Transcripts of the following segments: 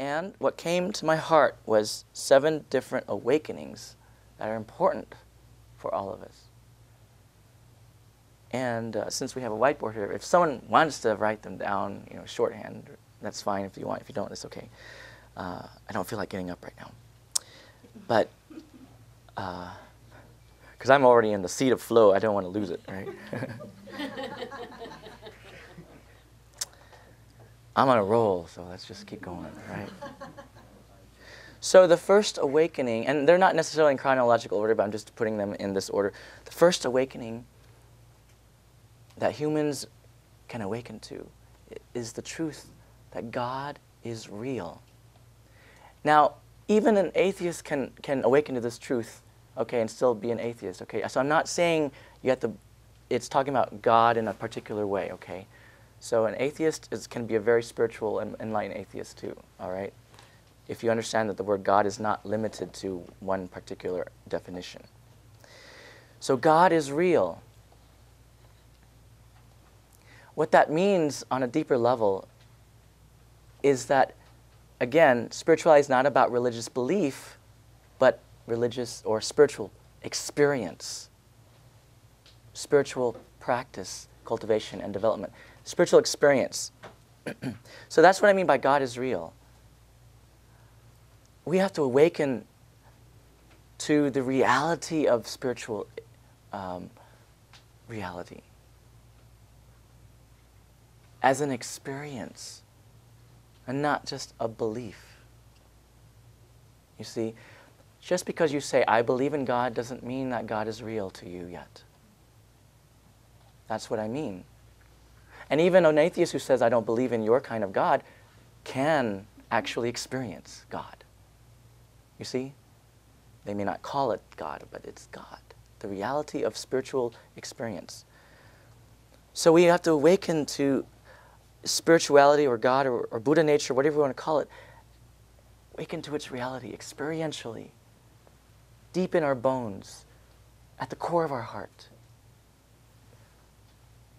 And what came to my heart was 7 different awakenings that are important for all of us. And since we have a whiteboard here, if someone wants to write them down, shorthand, that's fine if you want. If you don't, it's okay. I don't feel like getting up right now. But, because I'm already in the seat of flow, I don't want to lose it, right? I'm on a roll, so let's just keep going, right? So the first awakening, and they're not necessarily in chronological order, but I'm just putting them in this order. The first awakening that humans can awaken to is the truth that God is real. Now, even an atheist can awaken to this truth, okay, and still be an atheist, okay? So I'm not saying you have to, it's talking about God in a particular way, okay? So an atheist can be a very spiritual and enlightened atheist too, all right? If you understand that the word God is not limited to one particular definition. So God is real. What that means on a deeper level is that, again, spirituality is not about religious belief, but religious or spiritual experience, spiritual practice, cultivation, and development. Spiritual experience. So that's what I mean by God is real. We have to awaken to the reality of spiritual reality as an experience and not just a belief. You see, just because you say, I believe in God, doesn't mean that God is real to you yet. That's what I mean. And even an atheist who says, I don't believe in your kind of God, can actually experience God. You see? They may not call it God, but it's God. The reality of spiritual experience. So we have to awaken to spirituality or God or Buddha nature, whatever you want to call it. Awaken to its reality experientially, deep in our bones, at the core of our heart.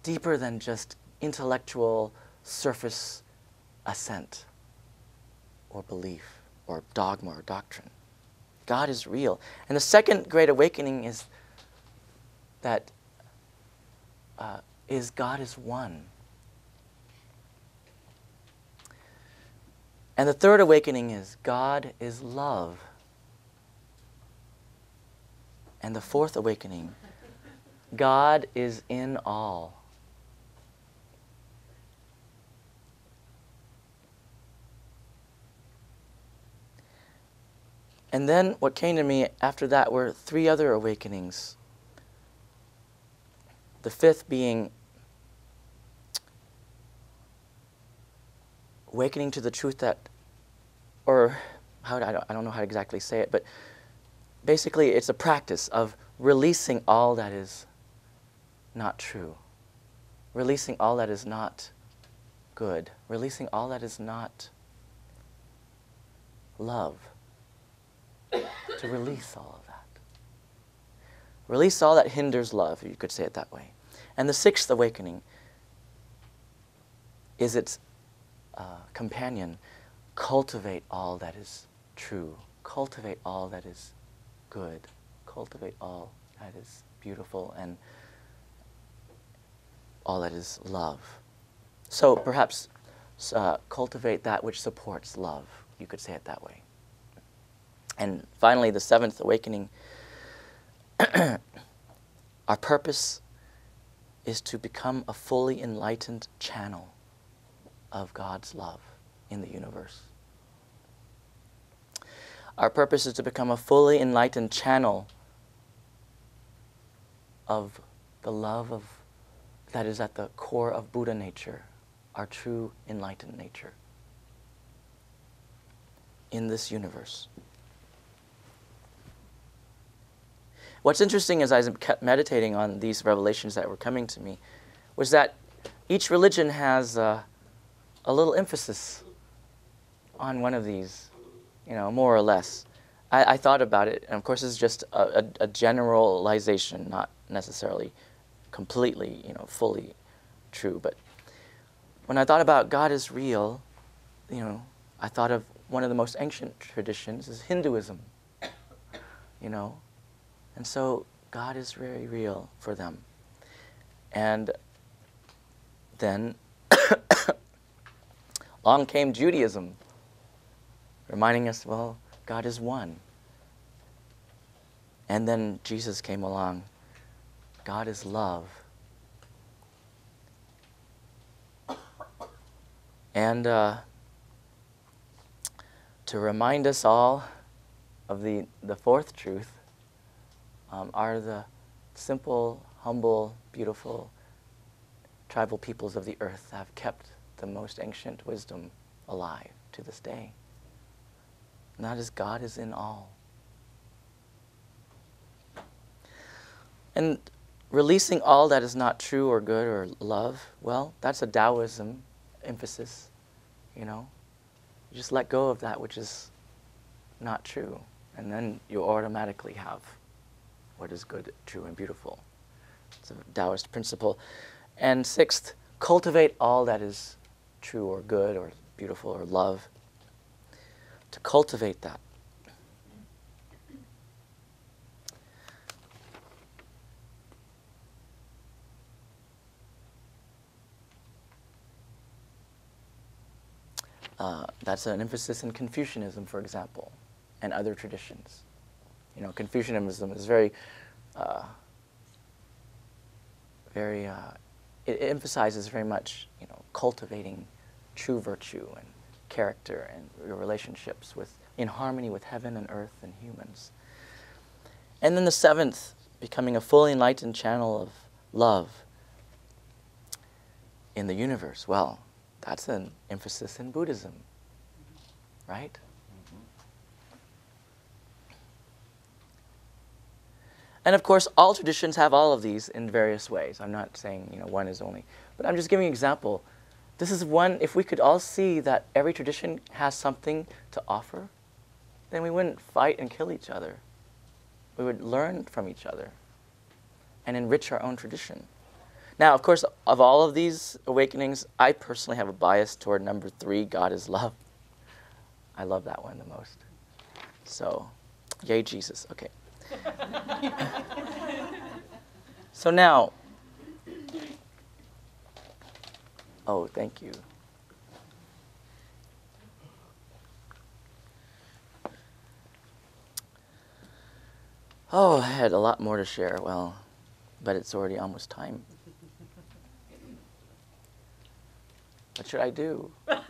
Deeper than just intellectual surface assent or belief or dogma or doctrine. God is real. And the second great awakening is that God is one. And the third awakening is God is love. And the fourth awakening, God is in all. And then what came to me after that were 3 other awakenings. The fifth being awakening to the truth that, or I don't know how to exactly say it, but basically it's a practice of releasing all that is not true, releasing all that is not good, releasing all that is not love. To release all of that. Release all that hinders love, you could say it that way. And the sixth awakening is its companion. Cultivate all that is true. Cultivate all that is good. Cultivate all that is beautiful and all that is love. So perhaps cultivate that which supports love. You could say it that way. And finally, the seventh awakening, our purpose is to become a fully enlightened channel of God's love in the universe. Our purpose is to become a fully enlightened channel of the love that is at the core of Buddha nature, our true enlightened nature in this universe. What's interesting as I kept meditating on these revelations that were coming to me was that each religion has a little emphasis on one of these, more or less. I thought about it, and of course it's just a generalization, not necessarily completely, fully true. But when I thought about God is real, I thought of one of the most ancient traditions is Hinduism, you know. And so God is very real for them. And then along came Judaism, reminding us, well, God is one. And then Jesus came along. God is love. And to remind us all of the fourth truth are the simple, humble, beautiful tribal peoples of the earth that have kept the most ancient wisdom alive to this day. And that is God is in all. And releasing all that is not true or good or love, well, that's a Taoism emphasis, you know. You just let go of that which is not true, and then you automatically have what is good, true, and beautiful. It's a Taoist principle. And sixth, cultivate all that is true or good or beautiful or love. To cultivate that. That's an emphasis in Confucianism, for example, and other traditions. You know, Confucianism is very, it emphasizes very much, you know, cultivating true virtue and character and your relationships in harmony with heaven and earth and humans. And then the seventh, becoming a fully enlightened channel of love in the universe. Well, that's an emphasis in Buddhism, right? And of course, all traditions have all of these in various ways. I'm not saying, you know, one is only, but I'm just giving an example. This is one, if we could all see that every tradition has something to offer, then we wouldn't fight and kill each other. We would learn from each other and enrich our own tradition. Now, of course, of all of these awakenings, I personally have a bias toward number 3, God is love. I love that one the most. So, yay, Jesus. Okay. So now, oh, thank you. Oh, I had a lot more to share. Well, but it's already almost time. What should I do? Continue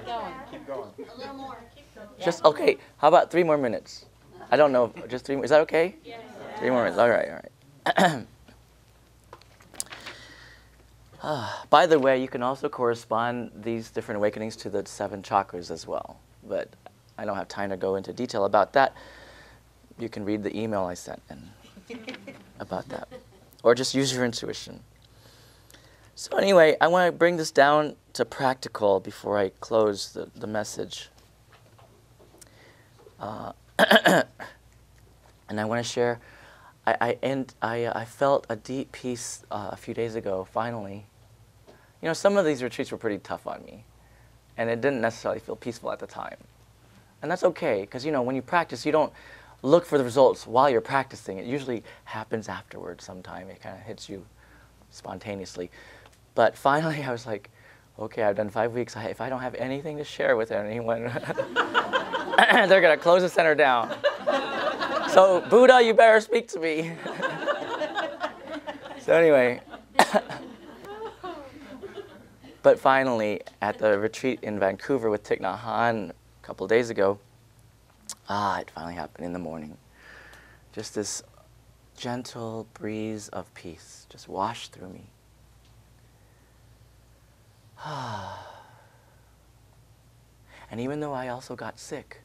going. Keep going. A little more. Keep going. Just, okay, how about 3 more minutes? I don't know, just 3 more. Is that okay? Yes. 3 more minutes. All right. By the way, you can also correspond these different awakenings to the 7 chakras as well. But I don't have time to go into detail about that. You can read the email I sent about that. Or just use your intuition. So anyway, I want to bring this down to practical before I close the message. And I want to share, I felt a deep peace a few days ago, finally. You know, some of these retreats were pretty tough on me, and it didn't necessarily feel peaceful at the time. And that's okay, because, you know, when you practice, you don't look for the results while you're practicing. It usually happens afterwards sometime. It kind of hits you spontaneously. But finally, I was like, okay, I've done 5 weeks. If I don't have anything to share with anyone, they're going to close the center down. So, Buddha, you better speak to me. So anyway, but finally, at the retreat in Vancouver with Thich Nhat Hanh a couple of days ago, it finally happened in the morning. Just this gentle breeze of peace just washed through me. And even though I also got sick,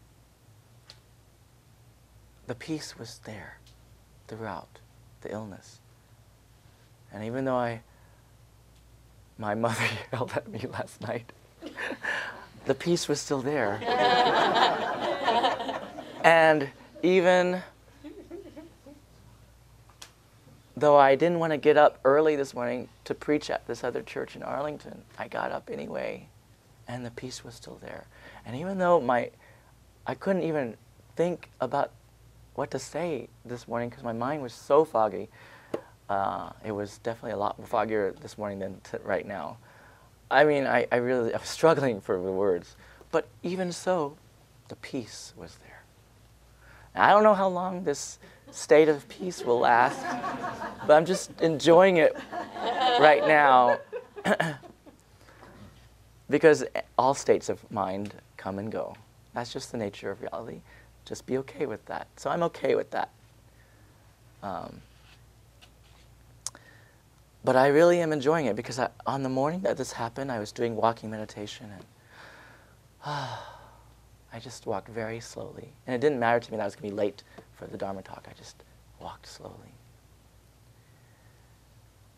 the peace was there throughout the illness. And even though my mother yelled at me last night, the peace was still there. And even though I didn't want to get up early this morning to preach at this other church in Arlington, I got up anyway. and the peace was still there. And even though I couldn't even think about what to say this morning because my mind was so foggy. It was definitely a lot foggier this morning than right now. I mean, I was struggling for the words. But even so, the peace was there. And I don't know how long this state of peace will last, but I'm just enjoying it right now because all states of mind come and go. That's just the nature of reality. Just be okay with that. So I'm okay with that. But I really am enjoying it because on the morning that this happened, I was doing walking meditation, and I just walked very slowly. And it didn't matter to me that I was going to be late for the Dharma talk. I just walked slowly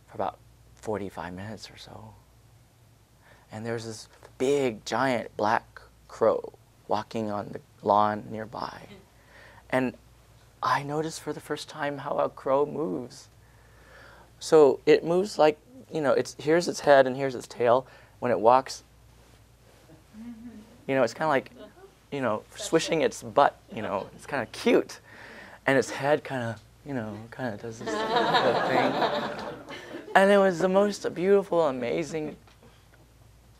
for about 45 minutes or so. And there was this big, giant black crow walking on the lawn nearby. And I noticed for the first time how a crow moves. So it moves like, here's its head and here's its tail. When it walks, it's kind of like, swishing its butt, it's kind of cute. And its head kind of does this thing. And it was the most beautiful, amazing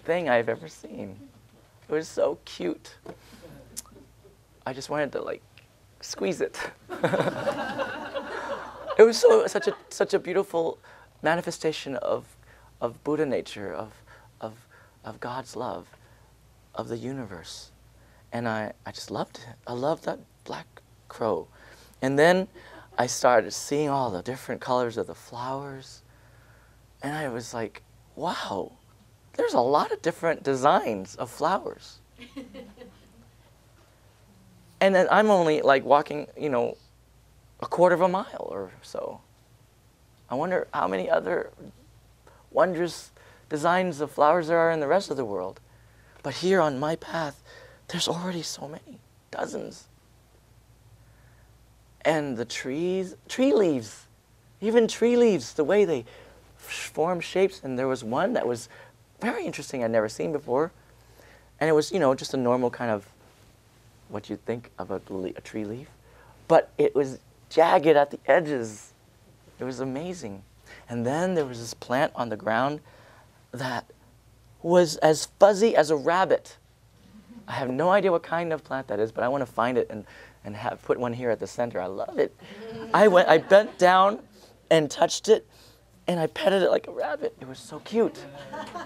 thing I've ever seen. It was so cute. I just wanted to squeeze it. It was such a beautiful manifestation of Buddha nature, of God's love, of the universe. And I just loved it. I loved that black crow. And then I started seeing all the different colors of the flowers. And I was like, wow, there's a lot of different designs of flowers. And then I'm only walking, a quarter of a mile or so. I wonder how many other wondrous designs of flowers there are in the rest of the world. But here on my path, there's already so many, dozens. And the tree leaves, even tree leaves, the way they form shapes. And there was one that was very interesting I'd never seen before. And it was, just a normal kind of what you'd think of a tree leaf. But it was jagged at the edges. It was amazing. And then there was this plant on the ground that was as fuzzy as a rabbit. I have no idea what kind of plant that is, but I want to find it and put one here at the center. I love it. I bent down and touched it, and I petted it like a rabbit. It was so cute.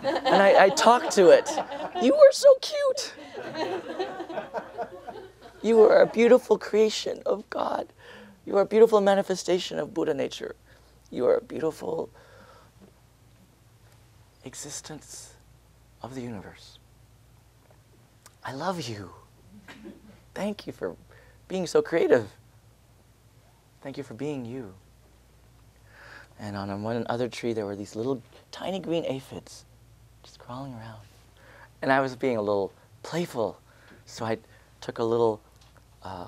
And I talked to it. You were so cute. You are a beautiful creation of God. You are a beautiful manifestation of Buddha nature. You are a beautiful existence of the universe. I love you. Thank you for being so creative. Thank you for being you. And on one other tree, there were these little tiny green aphids just crawling around. And I was being a little playful, so I took a little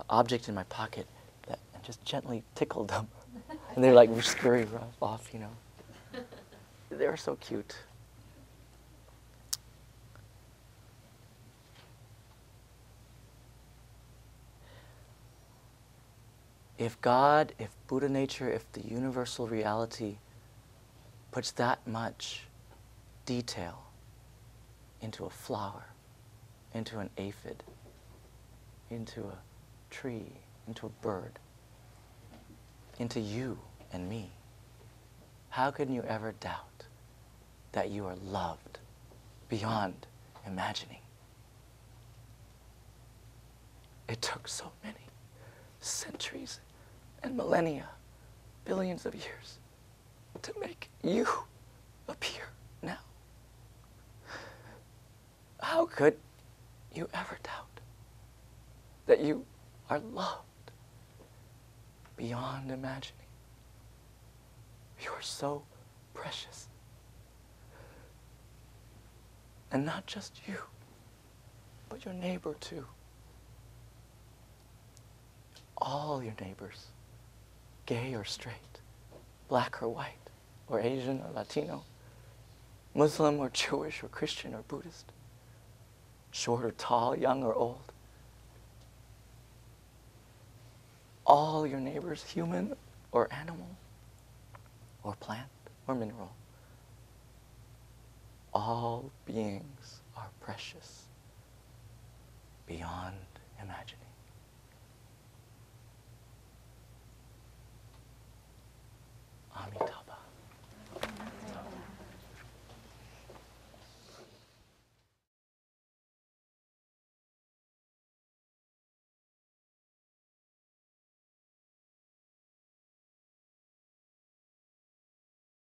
object in my pocket and just gently tickled them. And they were scurry off, They were so cute. If God, if Buddha nature, if the universal reality puts that much detail into a flower, into an aphid, into a tree, into a bird, into you and me, how can you ever doubt that you are loved beyond imagining? It took so many centuries and millennia, billions of years, to make you appear now. How could you ever doubt that you are loved beyond imagining? You are so precious. And not just you, but your neighbor too. All your neighbors, gay or straight, black or white, or Asian or Latino, Muslim or Jewish or Christian or Buddhist. short or tall, young or old. All your neighbors, human or animal, or plant or mineral, all beings are precious beyond imagining.